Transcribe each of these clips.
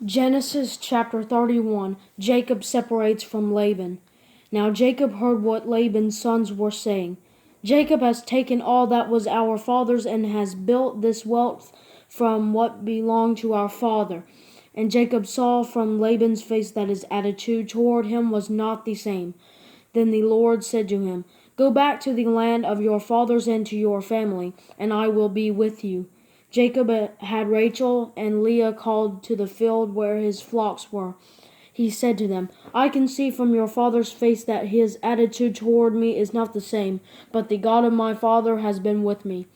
Genesis chapter 31. Jacob separates from Laban. Now Jacob heard what Laban's sons were saying. Jacob has taken all that was our father's and has built this wealth from what belonged to our father. And Jacob saw from Laban's face that his attitude toward him was not the same. Then the Lord said to him, "Go back to the land of your fathers and to your family, and I will be with you." Jacob had Rachel and Leah called to the field where his flocks were. He said to them, "I can see from your father's face that his attitude toward me is not the same, but the God of my father has been with me.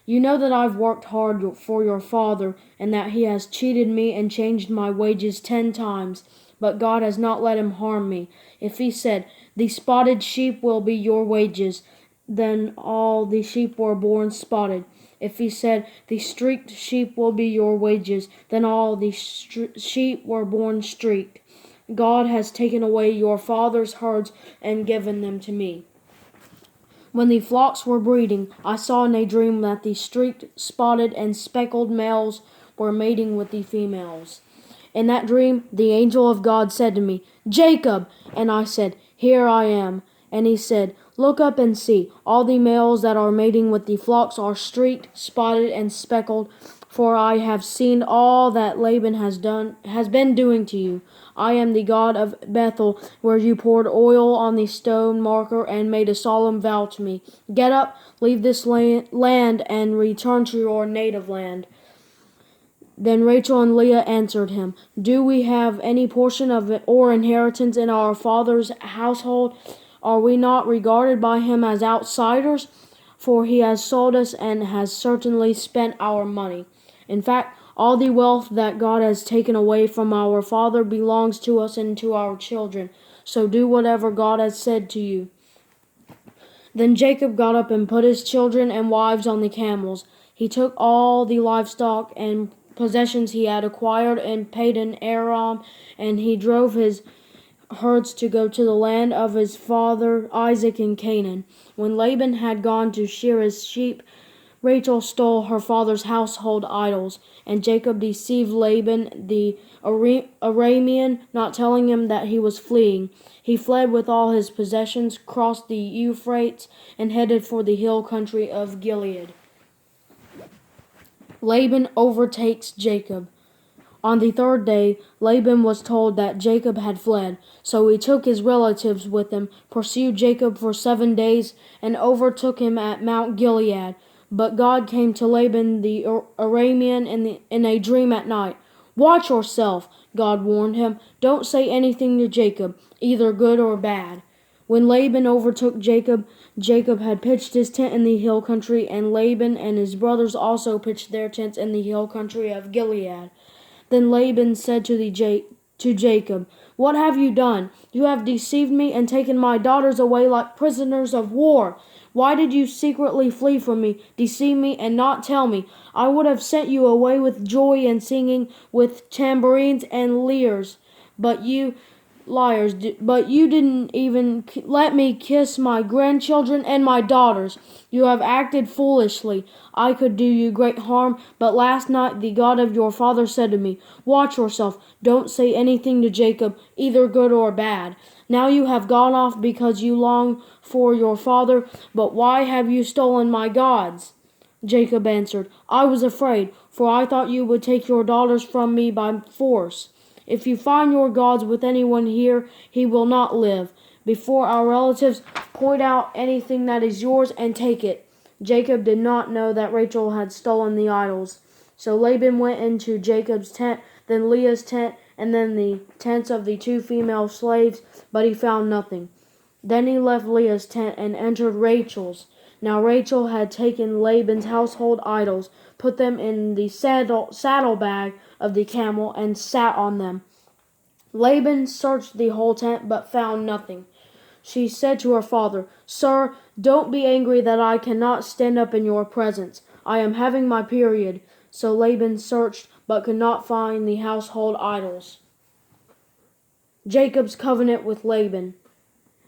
You know that I've worked hard for your father, and that he has cheated me and changed my wages 10 times, but God has not let him harm me. If he said, 'The spotted sheep will be your wages,' then all the sheep were born spotted. If he said, 'The streaked sheep will be your wages,' then all the sheep were born streaked. God has taken away your father's herds and given them to me. When the flocks were breeding, I saw in a dream that the streaked, spotted, and speckled males were mating with the females. In that dream, the angel of God said to me, 'Jacob!' And I said, 'Here I am.' And he said, 'Look up and see. All the males that are mating with the flocks are streaked, spotted, and speckled, for I have seen all that Laban has been doing to you. I am the God of Bethel, where you poured oil on the stone marker and made a solemn vow to me. Get up, leave this land, and return to your native land.' Then Rachel and Leah answered him, 'Do we have any portion of it or inheritance in our father's household? Are we not regarded by him as outsiders? For he has sold us and has certainly spent our money. In fact, all the wealth that God has taken away from our father belongs to us and to our children. So do whatever God has said to you.' Then Jacob got up and put his children and wives on the camels. He took all the livestock and possessions he had acquired in Padan Aram, and he drove his herds to go to the land of his father Isaac in Canaan. When Laban had gone to shear his sheep, Rachel stole her father's household idols, and Jacob deceived Laban the Aramean, not telling him that he was fleeing. He fled with all his possessions, crossed the Euphrates, and headed for the hill country of Gilead. Laban overtakes Jacob. On the third day, Laban was told that Jacob had fled, so he took his relatives with him, pursued Jacob for 7 days, and overtook him at Mount Gilead. But God came to Laban the Aramean in a dream at night. "Watch yourself," God warned him. "Don't say anything to Jacob, either good or bad." When Laban overtook Jacob, Jacob had pitched his tent in the hill country, and Laban and his brothers also pitched their tents in the hill country of Gilead. Then Laban said to Jacob, "What have you done? You have deceived me and taken my daughters away like prisoners of war. Why did you secretly flee from me, deceive me, and not tell me? I would have sent you away with joy and singing, with tambourines and lyres. But you didn't even let me kiss my grandchildren and my daughters. You have acted foolishly. I could do you great harm, but last night the God of your father said to me, 'Watch yourself, don't say anything to Jacob, either good or bad.' Now you have gone off because you long for your father, but why have you stolen my gods?" Jacob answered, "I was afraid, for I thought you would take your daughters from me by force. If you find your gods with anyone here, he will not live. Before our relatives, point out anything that is yours and take it." Jacob did not know that Rachel had stolen the idols. So Laban went into Jacob's tent, then Leah's tent, and then the tents of the 2 female slaves, but he found nothing. Then he left Leah's tent and entered Rachel's. Now Rachel had taken Laban's household idols, put them in the saddlebag of the camel, and sat on them. Laban searched the whole tent, but found nothing. She said to her father, "Sir, don't be angry that I cannot stand up in your presence. I am having my period." So Laban searched, but could not find the household idols. Jacob's covenant with Laban.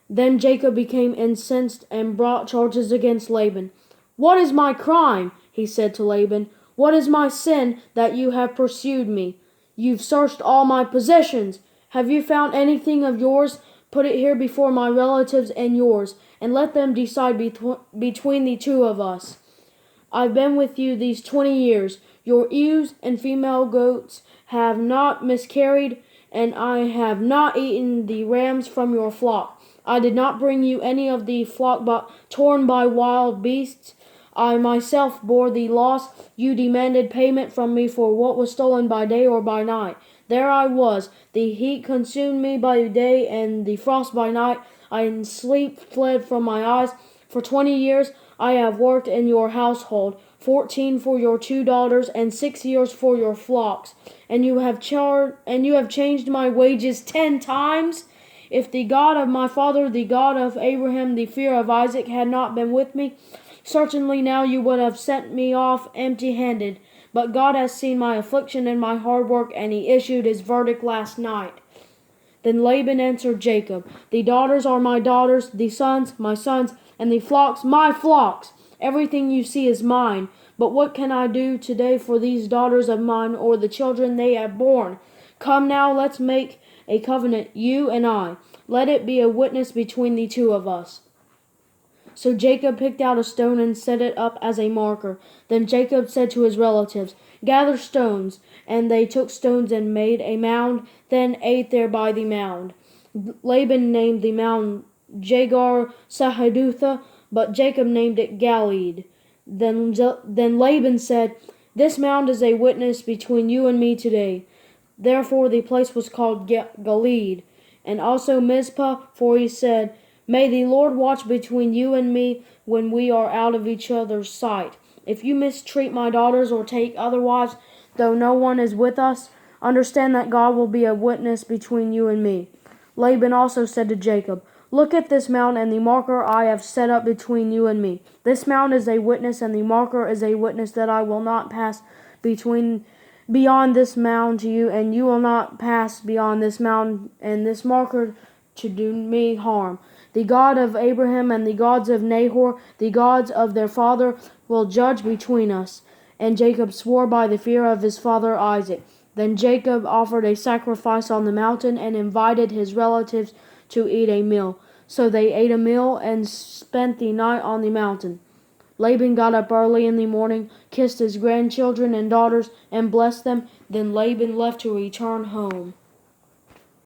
Then Jacob became incensed and brought charges against Laban. "What is my crime?" he said to Laban. "What is my sin that you have pursued me? You've searched all my possessions. Have you found anything of yours? Put it here before my relatives and yours, and let them decide between the two of us. I've been with you these 20 years. Your ewes and female goats have not miscarried, and I have not eaten the rams from your flock. I did not bring you any of the flock torn by wild beasts. I myself bore the loss. You demanded payment from me for what was stolen by day or by night. There I was. The heat consumed me by day and the frost by night. And sleep fled from my eyes. For 20 years I have worked in your household, 14 for your 2 daughters, and 6 years for your flocks. And you have changed my wages 10 times. If the God of my father, the God of Abraham, the fear of Isaac, had not been with me, certainly now you would have sent me off empty-handed. But God has seen my affliction and my hard work, and he issued his verdict last night. Then Laban answered Jacob, The daughters are my daughters, the sons my sons, and the flocks my flocks. Everything you see is mine. But what can I do today for these daughters of mine, or the children they have borne? Come now, let's make a covenant, you and I. Let it be a witness between the two of us. So Jacob picked out a stone and set it up as a marker. Then Jacob said to his relatives, Gather stones. And they took stones and made a mound, then ate there by the mound. Laban named the mound Jagar Sahadutha, but Jacob named it Galeed. Then Laban said, This mound is a witness between you and me today. Therefore the place was called Galeed. And also Mizpah, for he said, May the Lord watch between you and me when we are out of each other's sight. If you mistreat my daughters or take other wives, though no one is with us, understand that God will be a witness between you and me. Laban also said to Jacob, Look at this mound and the marker I have set up between you and me. This mound is a witness, and the marker is a witness that I will not pass beyond this mound to you, and you will not pass beyond this mound and this marker to do me harm. The God of Abraham and the gods of Nahor, the gods of their father, will judge between us. And Jacob swore by the fear of his father Isaac. Then Jacob offered a sacrifice on the mountain and invited his relatives to eat a meal. So they ate a meal and spent the night on the mountain. Laban got up early in the morning, kissed his grandchildren and daughters, and blessed them. Then Laban left to return home.